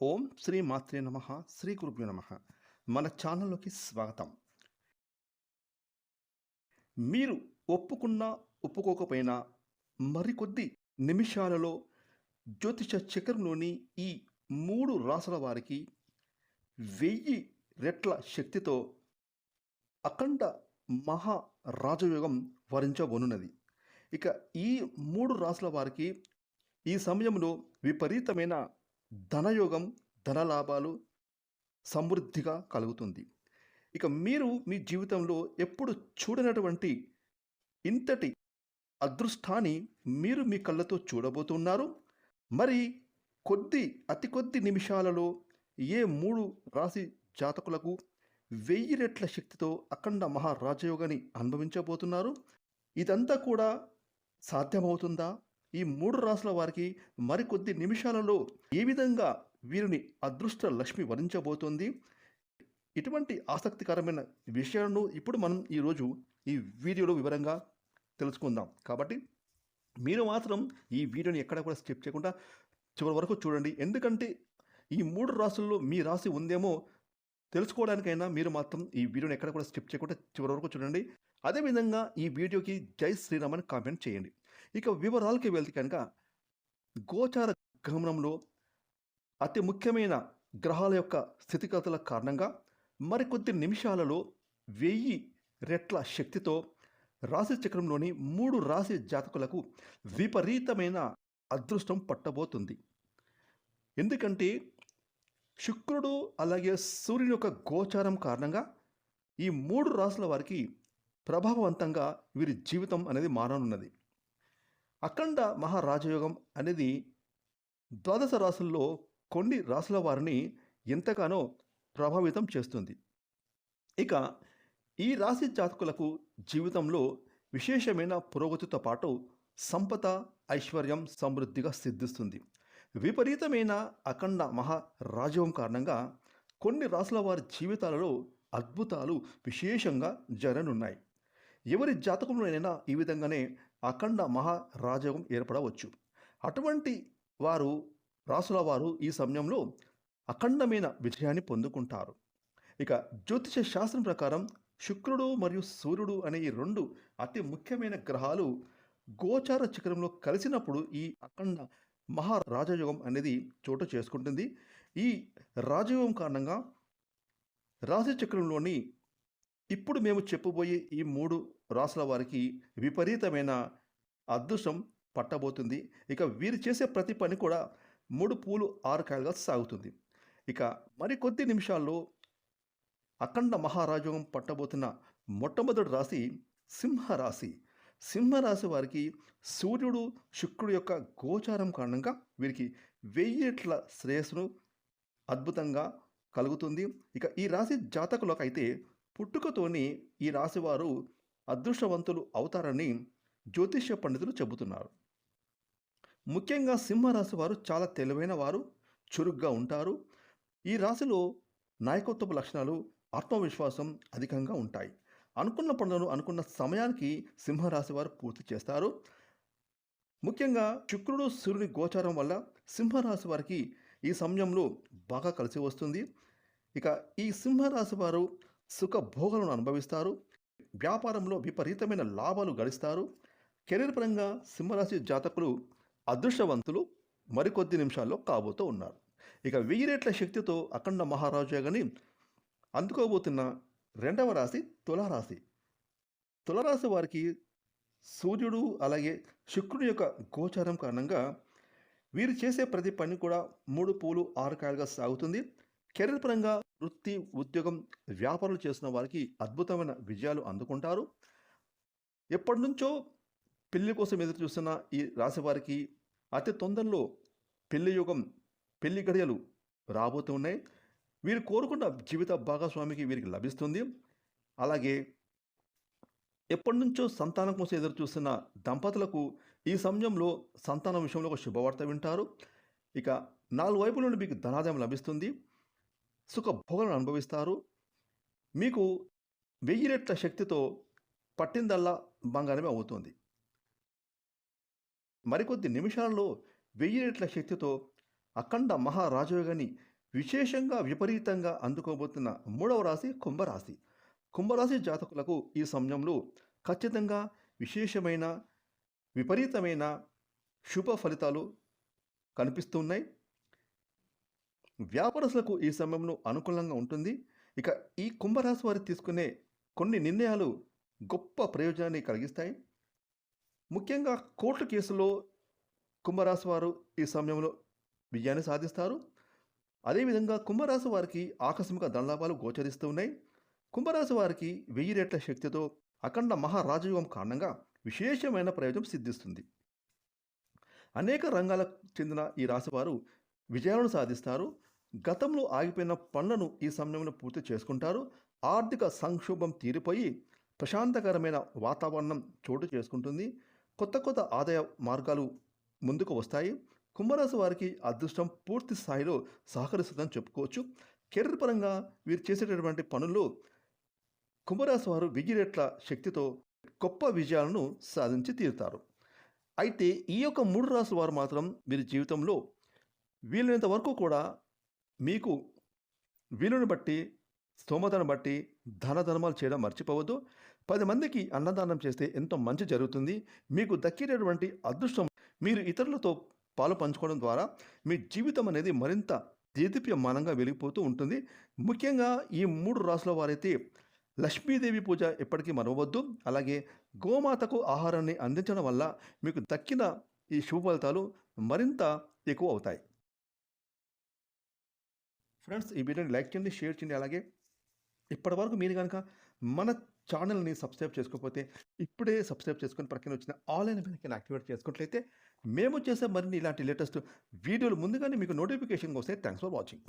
ఓం శ్రీ మాత్రే నమ. శ్రీ గురుభ్యో నమ. మన ఛానల్లోకి స్వాగతం. మీరు ఒప్పుకున్నా ఒప్పుకోకపోయినా మరికొద్ది నిమిషాలలో జ్యోతిష చక్రంలోని ఈ 3 రాసుల వారికి 1000 రెట్ల శక్తితో అఖండ మహా రాజయోగం వరించబోనున్నది. ఇక ఈ 3 రాసుల వారికి ఈ సమయంలో విపరీతమైన ధనయోగం, ధనలాభాలు సమృద్ధిగా కలుగుతుంది. ఇక మీరు మీ జీవితంలో ఎప్పుడు చూడనటువంటి ఇంతటి అదృష్టాన్ని మీరు మీ కళ్ళతో చూడబోతున్నారు. మరి అతి కొద్ది నిమిషాలలో ఏ 3 రాశి జాతకులకు 1000 రెట్ల శక్తితో అఖండ మహారాజయోగాన్ని అనుభవించబోతున్నారు. ఇదంతా కూడా సాధ్యమవుతుందా? ఈ 3 రాసుల వారికి మరికొద్ది నిమిషాలలో ఏ విధంగా వీరిని అదృష్ట లక్ష్మి వరించబోతోంది? ఇటువంటి ఆసక్తికరమైన విషయాలను ఇప్పుడు మనం ఈరోజు ఈ వీడియోలో వివరంగా తెలుసుకుందాం. కాబట్టి మీరు మాత్రం ఈ వీడియోని ఎక్కడ కూడా స్కిప్ చేయకుండా చివరి వరకు చూడండి. ఎందుకంటే ఈ 3 రాసుల్లో మీ రాశి ఉందేమో తెలుసుకోవడానికైనా మీరు మాత్రం ఈ వీడియోని ఎక్కడ కూడా స్కిప్ చేయకుండా చివరి వరకు చూడండి. అదేవిధంగా ఈ వీడియోకి జై శ్రీరామ్ అని కామెంట్ చేయండి. ఇక వివరాలకి వెళ్తే కనుక గోచార గమనంలో అతి ముఖ్యమైన గ్రహాల యొక్క స్థితిగతుల కారణంగా మరికొద్ది నిమిషాలలో 1000 రెట్ల శక్తితో రాశి చక్రంలోని 3 రాశి జాతకులకు విపరీతమైన అదృష్టం పట్టబోతుంది. ఎందుకంటే శుక్రుడు అలాగే సూర్యుని యొక్క గోచారం కారణంగా ఈ 3 రాశుల వారికి ప్రభావవంతంగా వీరి జీవితం అనేది మారనున్నది. అఖండ మహారాజయోగం అనేది 12 రాశుల్లో కొన్ని రాశుల వారిని ఎంతగానో ప్రభావితం చేస్తుంది. ఇక ఈ రాశి జాతకులకు జీవితంలో విశేషమైన పురోగతితో పాటు సంపద, ఐశ్వర్యం సమృద్ధిగా సిద్ధిస్తుంది. విపరీతమైన అఖండ మహారాజయోగం కారణంగా కొన్ని రాశుల వారి జీవితాలలో అద్భుతాలు విశేషంగా జరగనున్నాయి. ఎవరి జాతకంలోనైనా ఈ విధంగానే అఖండ మహారాజయోగం ఏర్పడవచ్చు. అటువంటి రాసుల వారు ఈ సమయంలో అఖండమైన విజయాన్ని పొందుకుంటారు. ఇక జ్యోతిష శాస్త్రం ప్రకారం శుక్రుడు మరియు సూర్యుడు అనే ఈ 2 అతి ముఖ్యమైన గ్రహాలు గోచార చక్రంలో కలిసినప్పుడు ఈ అఖండ మహారాజయోగం అనేది చోటు చేసుకుంటుంది. ఈ రాజయోగం కారణంగా రాశి చక్రంలోని ఇప్పుడు మేము చెప్పబోయే ఈ 3 రాసుల వారికి విపరీతమైన అదృష్టం పట్టబోతుంది. ఇక వీరు చేసే ప్రతి పని కూడా 3 పూలు 6 కాయలుగా సాగుతుంది. ఇక మరికొద్ది నిమిషాల్లో అఖండ మహారాజయోగం పట్టబోతున్న మొట్టమొదటి రాశి సింహరాశి. సింహరాశి వారికి సూర్యుడు, శుక్రుడు యొక్క గోచారం కారణంగా వీరికి 1000 రెట్ల శ్రేయస్సును అద్భుతంగా కలుగుతుంది. ఇక ఈ రాశి జాతకులకైతే పుట్టుకతోని ఈ రాశివారు అదృష్టవంతులు అవుతారని జ్యోతిష్య పండితులు చెబుతున్నారు. ముఖ్యంగా సింహరాశి వారు చాలా తెలివైన వారు, చురుగ్గా ఉంటారు. ఈ రాశిలో నాయకత్వపు లక్షణాలు, ఆత్మవిశ్వాసం అధికంగా ఉంటాయి. అనుకున్న పనులను అనుకున్న సమయానికి సింహరాశి వారు పూర్తి చేస్తారు. ముఖ్యంగా శుక్రుడు, సూర్యుని గోచారం వల్ల సింహరాశి వారికి ఈ సమయంలో బాగా కలిసి వస్తుంది. ఇక ఈ సింహరాశి వారు సుఖభోగాలను అనుభవిస్తారు. వ్యాపారంలో విపరీతమైన లాభాలు గడిస్తారు. కెరీర్ పరంగా సింహరాశి జాతకులు అదృష్టవంతులు మరికొద్ది నిమిషాల్లో కాబోతూ ఉన్నారు. ఇక 1000 రెట్ల శక్తితో అఖండ మహారాజయోగాన్ని అందుకోబోతున్న 2వ రాశి తులారాశి. తులారాశి వారికి సూర్యుడు అలాగే శుక్రుడి యొక్క గోచారం కారణంగా వీరు చేసే ప్రతి పని కూడా 3 పూలు 6 కాయలుగా సాగుతుంది. కెరీర్ పరంగా వృత్తి, ఉద్యోగం, వ్యాపారాలు చేస్తున్న వారికి అద్భుతమైన విజయాలు అందుకుంటారు. ఎప్పటి నుంచో పెళ్లి కోసం ఎదురు చూస్తున్న ఈ రాశి వారికి అతి తొందరలో పెళ్లి యుగం, పెళ్లి గడియలు రాబోతూ ఉన్నాయి. వీరు కోరుకున్న జీవిత భాగస్వామికి వీరికి లభిస్తుంది. అలాగే ఎప్పటి నుంచో సంతానం కోసం ఎదురు చూస్తున్న దంపతులకు ఈ సమయంలో సంతానం విషయంలో ఒక శుభవార్త వింటారు. ఇక 4 వైపుల నుండి మీకు ధనాదాయం లభిస్తుంది. సుఖభోగాలను అనుభవిస్తారు. మీకు 1000 రెట్ల శక్తితో పట్టిందల్లా బంగారమే అవుతుంది. మరికొద్ది నిమిషాల్లో 1000 రెట్ల శక్తితో అఖండ మహారాజయోగాన్ని విశేషంగా విపరీతంగా అందుకోబోతున్న మూడవ రాశి కుంభరాశి. కుంభరాశి జాతకులకు ఈ సమయంలో ఖచ్చితంగా విశేషమైన, విపరీతమైన శుభ ఫలితాలు కనిపిస్తున్నాయి. వ్యాపారస్తులకు ఈ సమయంలో అనుకూలంగా ఉంటుంది. ఇక ఈ కుంభరాశి వారు తీసుకునే కొన్ని నిర్ణయాలు గొప్ప ప్రయోజనాన్ని కలిగిస్తాయి. ముఖ్యంగా కోర్టు కేసులో కుంభరాశి వారు ఈ సమయంలో విజయాన్ని సాధిస్తారు. అదేవిధంగా కుంభరాశి వారికి ఆకస్మిక ధనలాభాలు గోచరిస్తూ ఉన్నాయి. కుంభరాశి వారికి 1000 రెట్ల శక్తితో అఖండ మహారాజయోగం కారణంగా విశేషమైన ప్రయోజనం సిద్ధిస్తుంది. అనేక రంగాలకు చెందిన ఈ రాశివారు విజయాలను సాధిస్తారు. గతంలో ఆగిపోయిన పనులను ఈ సమయంలో పూర్తి చేసుకుంటారు. ఆర్థిక సంక్షోభం తీరిపోయి ప్రశాంతకరమైన వాతావరణం చోటు చేసుకుంటుంది. కొత్త కొత్త ఆదాయ మార్గాలు ముందుకు వస్తాయి. కుంభరాశి వారికి అదృష్టం పూర్తి స్థాయిలో సహకరిస్తుందని చెప్పుకోవచ్చు. కెరీర్ పరంగా వీరు చేసేటటువంటి పనుల్లో కుంభరాశి వారు 1000 రెట్ల శక్తితో గొప్ప విజయాలను సాధించి తీరుతారు. అయితే ఈ యొక్క 3 రాశుల వారు మాత్రం వీరి జీవితంలో వీలైనంత వరకు కూడా మీకు వీలుని బట్టి, స్తోమతను బట్టి దాన ధర్మాలు చేయడం మర్చిపోవద్దు. 10 మందికి అన్నదానం చేస్తే ఎంతో మంచి జరుగుతుంది. మీకు దక్కేటటువంటి అదృష్టం మీరు ఇతరులతో పాలు పంచుకోవడం ద్వారా మీ జీవితం అనేది మరింత దేదీప్యమానంగా వెలిగిపోతూ ఉంటుంది. ముఖ్యంగా ఈ 3 రాశుల వారైతే లక్ష్మీదేవి పూజ ఎప్పటికీ మరవవద్దు. అలాగే గోమాతకు ఆహారాన్ని అందించడం వల్ల మీకు దక్కిన ఈ శుభ ఫలితాలు మరింత ఎక్కువ అవుతాయి. ఫ్రెండ్స్, ఈ వీడియోని లైక్ చేయండి, షేర్ చేయండి. అలాగే ఇప్పటివరకు మీరు కనుక మన ఛానల్ని సబ్స్క్రైబ్ చేసుకోకపోతే ఇప్పుడే సబ్స్క్రైబ్ చేసుకొని ప్రక్కన వచ్చిన ఆల్ అయిన బెల్ని యాక్టివేట్ చేసుకున్నట్లయితే మేము చేసే మరిన్ని ఇలాంటి లేటెస్ట్ వీడియోలు ముందుగానే మీకు నోటిఫికేషన్ వస్తాయి. Thanks for watching.